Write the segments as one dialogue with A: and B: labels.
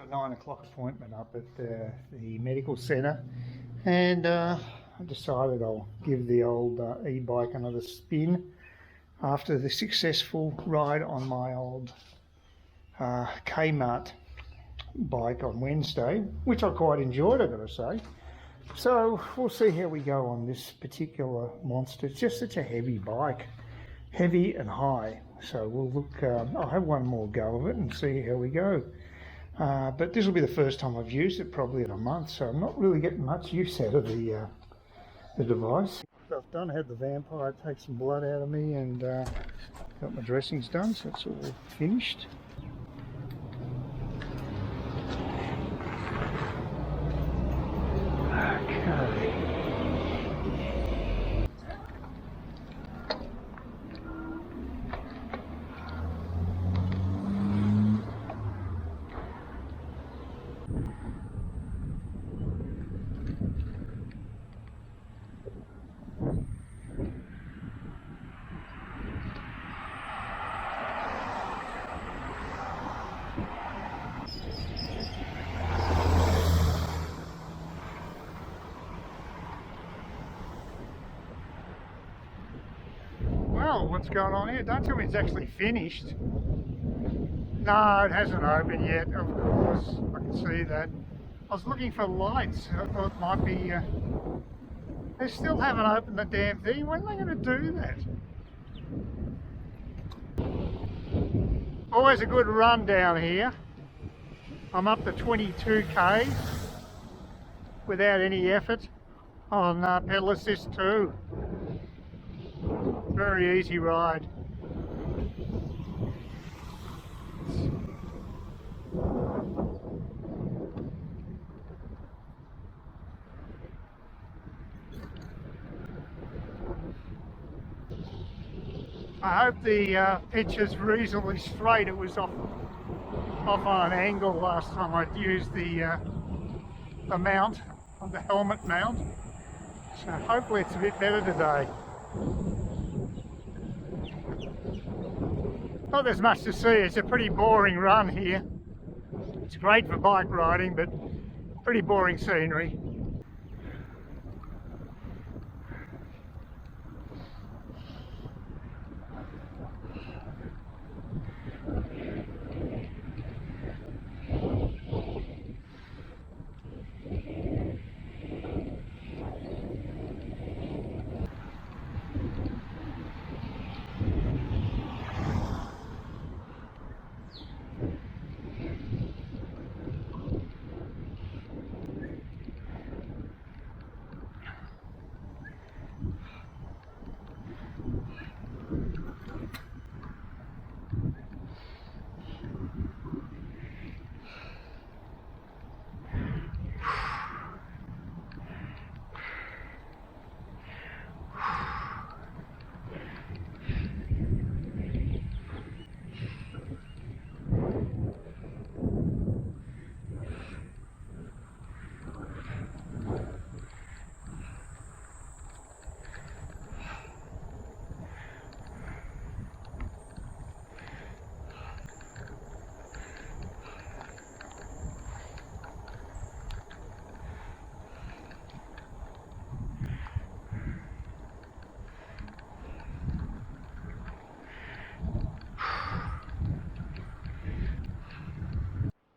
A: a 9 o'clock appointment up at the medical centre, and I decided I'll give the old e-bike another spin after the successful ride on my old Kmart bike on Wednesday, which I quite enjoyed, I've got to say. So we'll see how we go on this particular monster. It's just such a heavy bike, heavy and high. So we'll look, I'll have one more go of it and see how we go. But this will be the first time I've used it, probably in a month, so I'm not really getting much use out of the device. I've done, had the vampire take some blood out of me, and got my dressings done, so it's all finished. Okay. Well, what's going on here? Don't tell me it's actually finished. No, it hasn't opened yet, of course. I can see that. I was looking for lights. I thought it might be... They still haven't opened the damn thing. When are they going to do that? Always a good run down here. I'm up to 22k without any effort on pedal assist too. Very easy ride. I hope the pitch is reasonably straight. It was off on an angle last time I used the mount, the helmet mount. So hopefully it's a bit better today. Not there's much to see. It's a pretty boring run here. It's great for bike riding, but pretty boring scenery.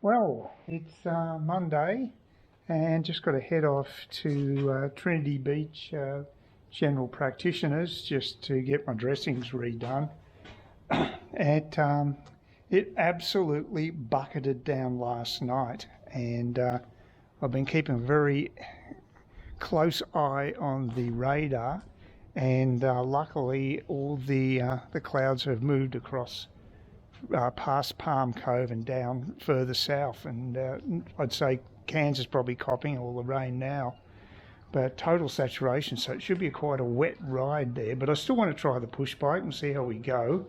A: Well, it's Monday, and just got to head off to Trinity Beach General Practitioners just to get my dressings redone. It absolutely bucketed down last night, and I've been keeping a very close eye on the radar, and luckily all the clouds have moved across past Palm Cove and down further south, and I'd say Cairns is probably copping all the rain now, but total saturation, so it should be quite a wet ride there. But I still want to try the push bike and see how we go.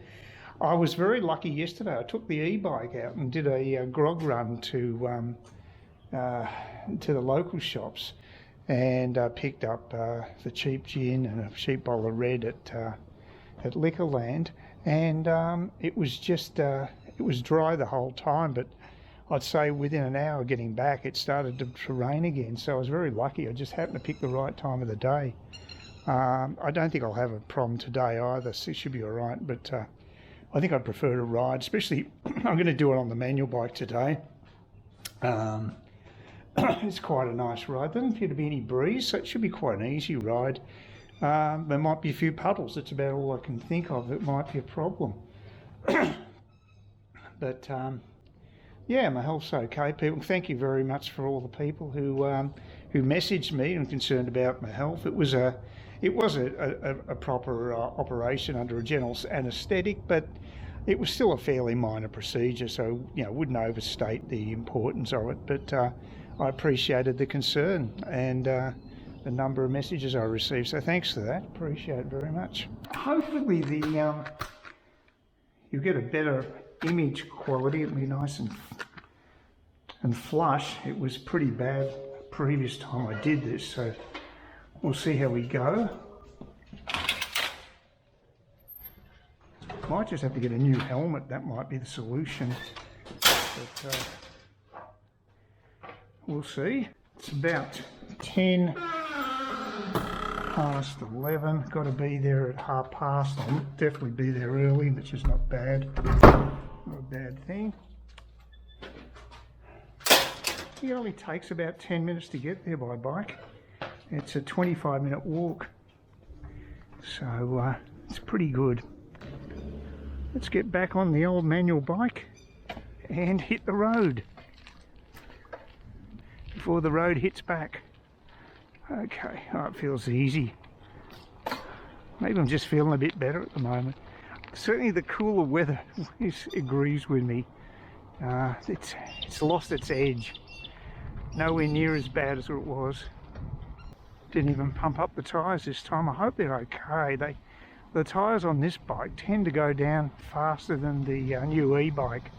A: I was very lucky yesterday. I took the e-bike out and did a grog run to the local shops, and picked up the cheap gin and a cheap bowl of red at Liquorland. And it was just it was dry the whole time, but I'd say within an hour getting back, it started to rain again. So I was very lucky. I just happened to pick the right time of the day. I don't think I'll have a problem today either, so it should be all right. But I think I'd prefer to ride, especially I'm going to do it on the manual bike today. It's quite a nice ride. There doesn't appear to be any breeze, so it should be quite an easy ride. There might be a few puddles. That's about all I can think of that might be a problem. But yeah, my health's okay, people. Thank you very much for all the people who messaged me and concerned about my health. It was a proper operation under a general anaesthetic, but it was still a fairly minor procedure, so wouldn't overstate the importance of it. But I appreciated the concern and the number of messages I received. So thanks for that. Appreciate it very much. Hopefully you'll get a better image quality. It'll be nice and flush. It was pretty bad previous time I did this, so we'll see how we go. Might just have to get a new helmet. That might be the solution. But we'll see. It's about 10 past 11. Got to be there at past. I'll definitely be there early, which is not bad. Not a bad thing. It only takes about 10 minutes to get there by bike. It's a 25-minute walk, so it's pretty good. Let's get back on the old manual bike and hit the road before the road hits back. Okay, oh, it feels easy. Maybe I'm just feeling a bit better at the moment. Certainly the cooler weather agrees with me. It's lost its edge. Nowhere near as bad as it was. Didn't even pump up the tyres this time. I hope they're okay. The tyres on this bike tend to go down faster than the new e-bike.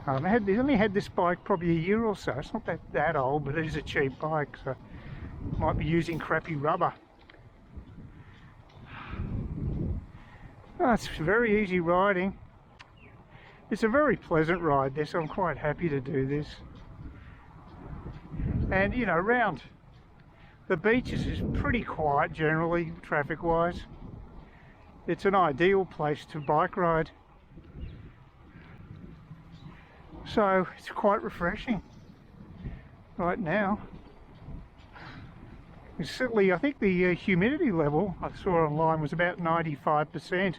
A: I've only had this bike probably a year or so. It's not that old, but it is a cheap bike, so might be using crappy rubber. Oh, it's very easy riding. It's a very pleasant ride this. I'm quite happy to do this. And around the beaches is pretty quiet generally, traffic wise. It's an ideal place to bike ride. So it's quite refreshing right now. It's certainly, I think the humidity level I saw online was about 95%.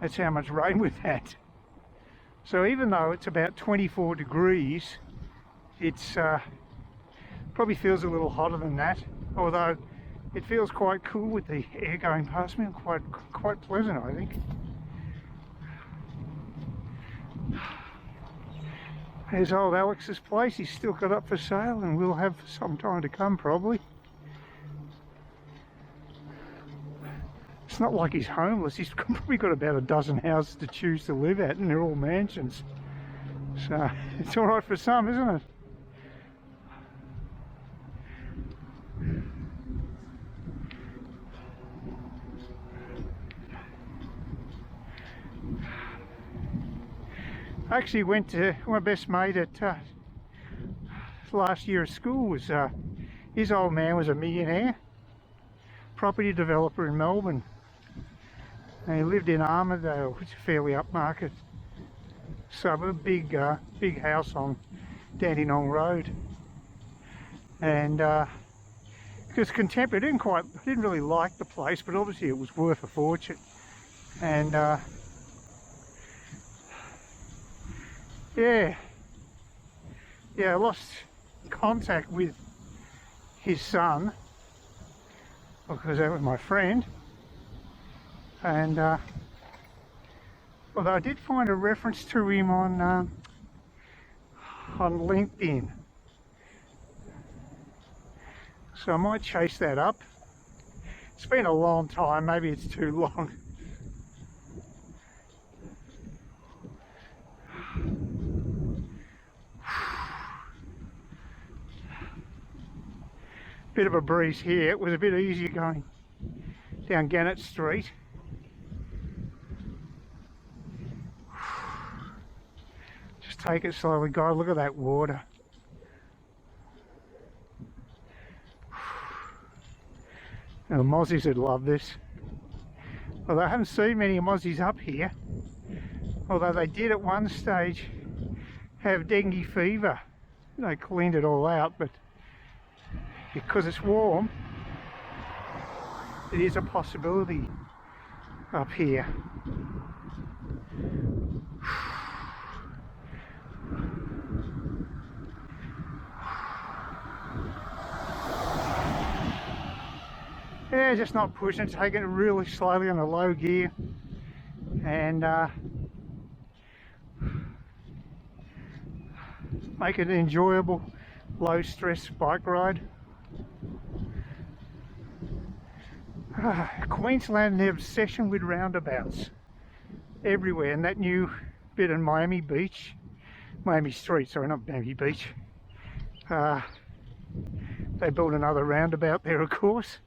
A: That's how much rain we've had. So even though it's about 24 degrees, it's probably feels a little hotter than that, although it feels quite cool with the air going past me. Quite pleasant, I think. There's old Alex's place. He's still got up for sale, and we'll have some time to come probably. It's not like he's homeless. He's probably got about a dozen houses to choose to live at, and they're all mansions. So it's all right for some, isn't it? I actually went to my best mate at last year at school. Was his old man was a millionaire, property developer in Melbourne. And he lived in Armadale, which is a fairly upmarket suburb, big house on Dandenong Road. And because contemporary, didn't really like the place, but obviously it was worth a fortune. And yeah, I lost contact with his son because that was my friend. And although I did find a reference to him on LinkedIn, so I might chase that up. It's been a long time, maybe it's too long. Bit of a breeze here. It was a bit easier going down Gannet Street. Just take it slowly. God, look at that water. Now, the Mozzies would love this. Although I haven't seen many Mozzies up here. Although they did at one stage have dengue fever. They cleaned it all out, but because it's warm, it is a possibility up here. Yeah, just not pushing, taking it really slowly on a low gear, and make it an enjoyable, low stress bike ride. Queensland and their obsession with roundabouts everywhere, and that new bit in Miami Beach, Miami Street, sorry, not Miami Beach. They built another roundabout there, of course.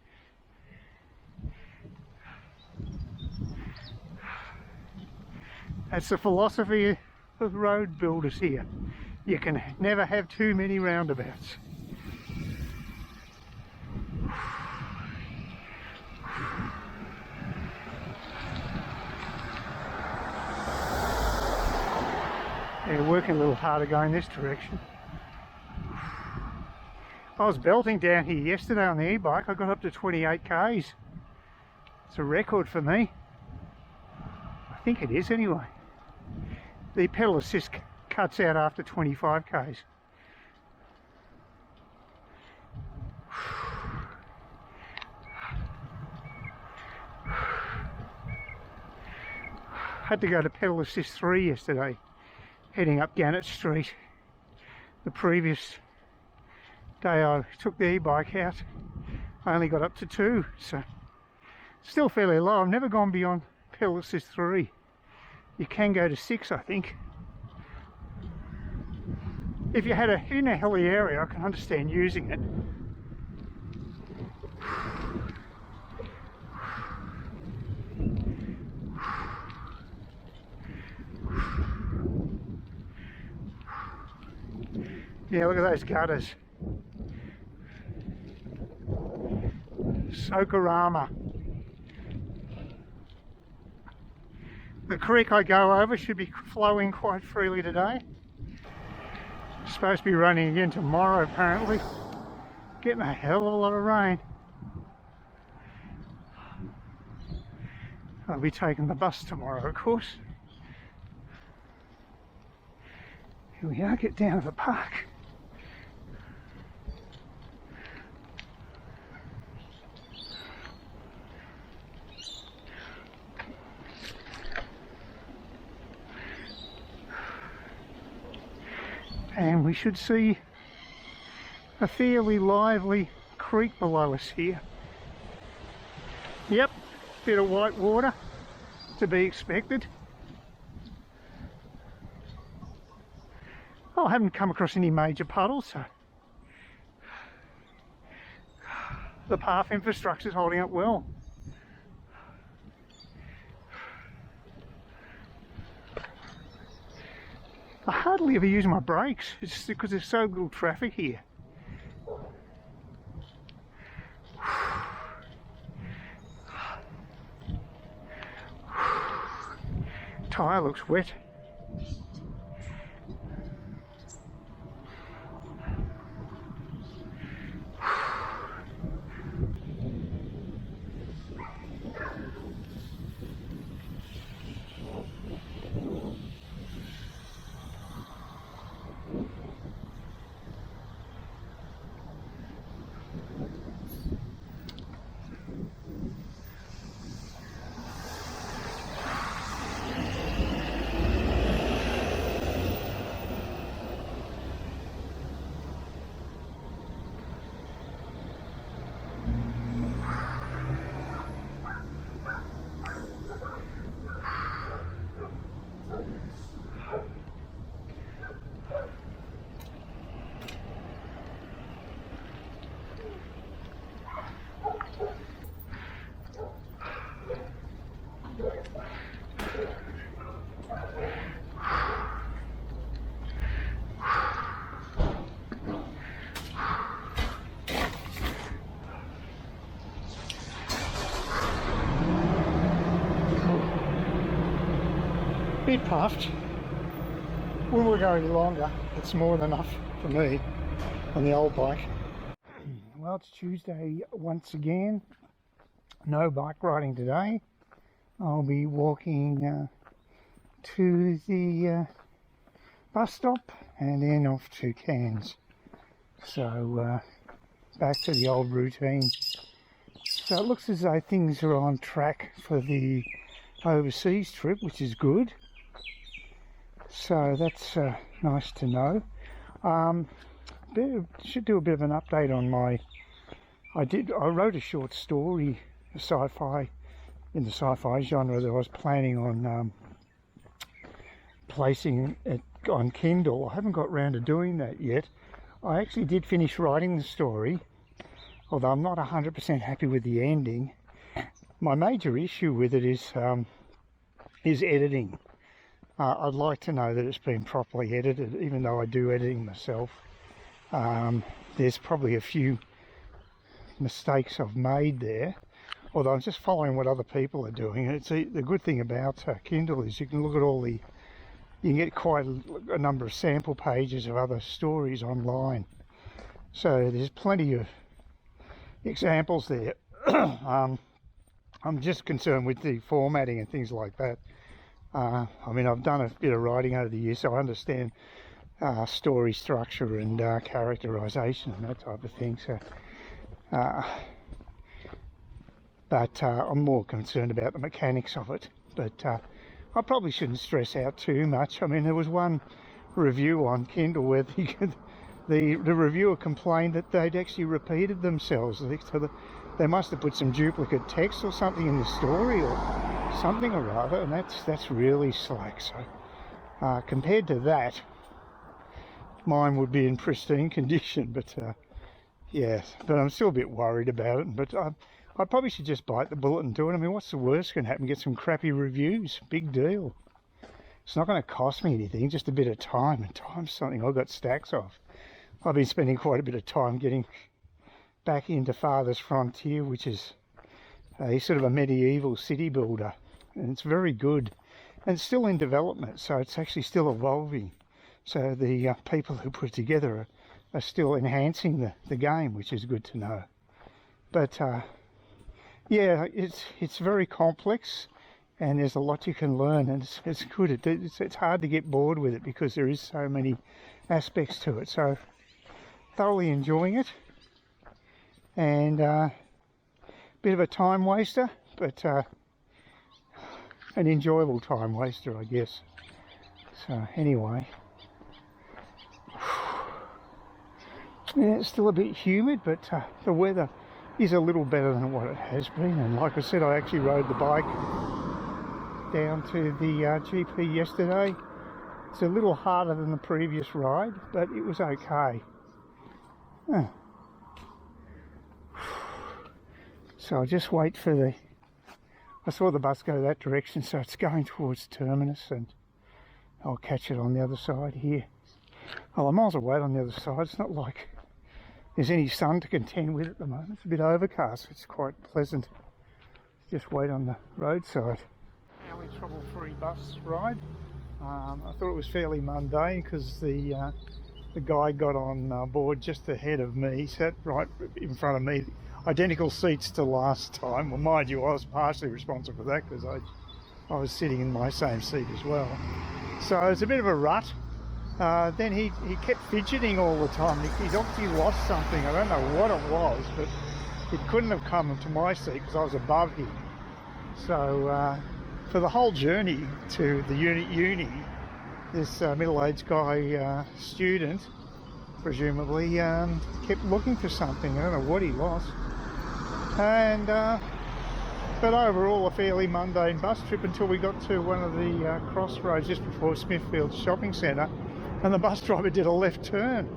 A: That's the philosophy of road builders here. You can never have too many roundabouts. Yeah, working a little harder going this direction. I was belting down here yesterday on the e-bike. I got up to 28 k's. It's a record for me. I think it is anyway. The pedal assist cuts out after 25 k's. Had to go to pedal assist 3 yesterday, heading up Gannet Street. The previous day I took the e-bike out, I only got up to 2, so still fairly low. I've never gone beyond pedal assist 3. You can go to 6, I think. If you had in a hilly area, I can understand using it. Yeah, look at those gutters. Sokorama. The creek I go over should be flowing quite freely today. It's supposed to be raining again tomorrow, apparently. Getting a hell of a lot of rain. I'll be taking the bus tomorrow, of course. Here we are, get down to the park. And we should see a fairly lively creek below us here. Yep, bit of white water to be expected. Oh, I haven't come across any major puddles, so the path infrastructure is holding up well. I hardly ever use my brakes, it's just because there's so little traffic here. Tyre looks wet. bit puffed. When we go any longer, it's more than enough for me on the old bike. Well, it's Tuesday once again. No bike riding today. I'll be walking to the bus stop and then off to Cairns. So back to the old routine. So it looks as though things are on track for the overseas trip, which is good. So that's nice to know. Should do a bit of an update on my. I wrote a short story, in the sci-fi genre, that I was planning on placing it on Kindle. I haven't got round to doing that yet. I actually did finish writing the story, although I'm not 100% happy with the ending. My major issue with it is editing. I'd like to know that it's been properly edited, even though I do editing myself. There's probably a few mistakes I've made there, although I'm just following what other people are doing. And the good thing about Kindle is you can look at you can get quite a number of sample pages of other stories online. So there's plenty of examples there. I'm just concerned with the formatting and things like that. I mean, I've done a bit of writing over the years, so I understand story structure and characterization and that type of thing. So, but I'm more concerned about the mechanics of it. But I probably shouldn't stress out too much. I mean, there was one review on Kindle where the reviewer complained that they'd actually repeated themselves. So they must have put some duplicate text or something in the story or something or other, and that's really slack. So compared to that, mine would be in pristine condition. But yeah, but I'm still a bit worried about it. But I probably should just bite the bullet and do it. I mean, what's the worst can happen? Get some crappy reviews. Big deal. It's not going to cost me anything, just a bit of time, and time's something I've got stacks of. I've been spending quite a bit of time getting back into Farthest Frontier, which is a sort of a medieval city builder, and it's very good and it's still in development, so it's actually still evolving. So the people who put it together are still enhancing the game, which is good to know. But yeah, it's very complex and there's a lot you can learn, and it's good. It's hard to get bored with it because there is so many aspects to it. So thoroughly enjoying it, and bit of a time waster, but an enjoyable time waster, I guess. So anyway, yeah, it's still a bit humid, but the weather is a little better than what it has been. And like I said, I actually rode the bike down to the GP yesterday. It's a little harder than the previous ride, but it was okay. So I'll just wait for I saw the bus go that direction, so it's going towards Terminus, and I'll catch it on the other side here. Well, I might as well wait on the other side. It's not like there's any sun to contend with at the moment. It's a bit overcast. It's quite pleasant. Just wait on the roadside. Fairly trouble-free bus ride. I thought it was fairly mundane because the guy got on board just ahead of me, sat right in front of me, identical seats to last time. Well, mind you, I was partially responsible for that because I was sitting in my same seat as well. So it was a bit of a rut. Then he kept fidgeting all the time. He'd obviously lost something. I don't know what it was, but it couldn't have come to my seat because I was above him. So for the whole journey to the uni, this middle-aged guy, student, presumably, kept looking for something. I don't know what he lost. And but overall a fairly mundane bus trip until we got to one of the crossroads just before Smithfield Shopping Centre, and the bus driver did a left turn.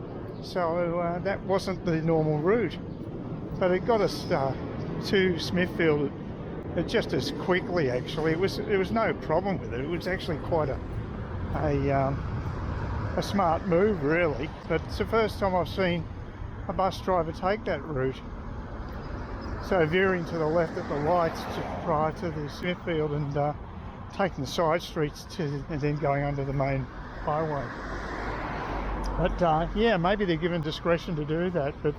A: So that wasn't the normal route, but it got us to Smithfield just as quickly. Actually, it was no problem with it. It was actually quite a smart move, really. But it's the first time I've seen a bus driver take that route. So veering to the left at the lights just prior to the Smithfield and taking the side streets and then going under the main highway. But yeah, maybe they're given discretion to do that, but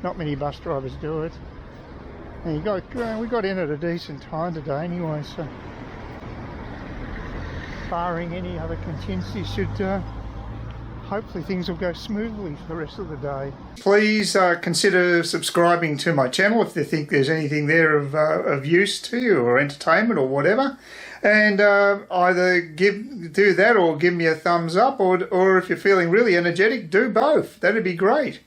A: not many bus drivers do it. And we got in at a decent time today anyway, so barring any other contingencies, should hopefully things will go smoothly for the rest of the day. Please consider subscribing to my channel if you think there's anything there of use to you or entertainment or whatever. And either do that or give me a thumbs up, or if you're feeling really energetic, do both. That'd be great.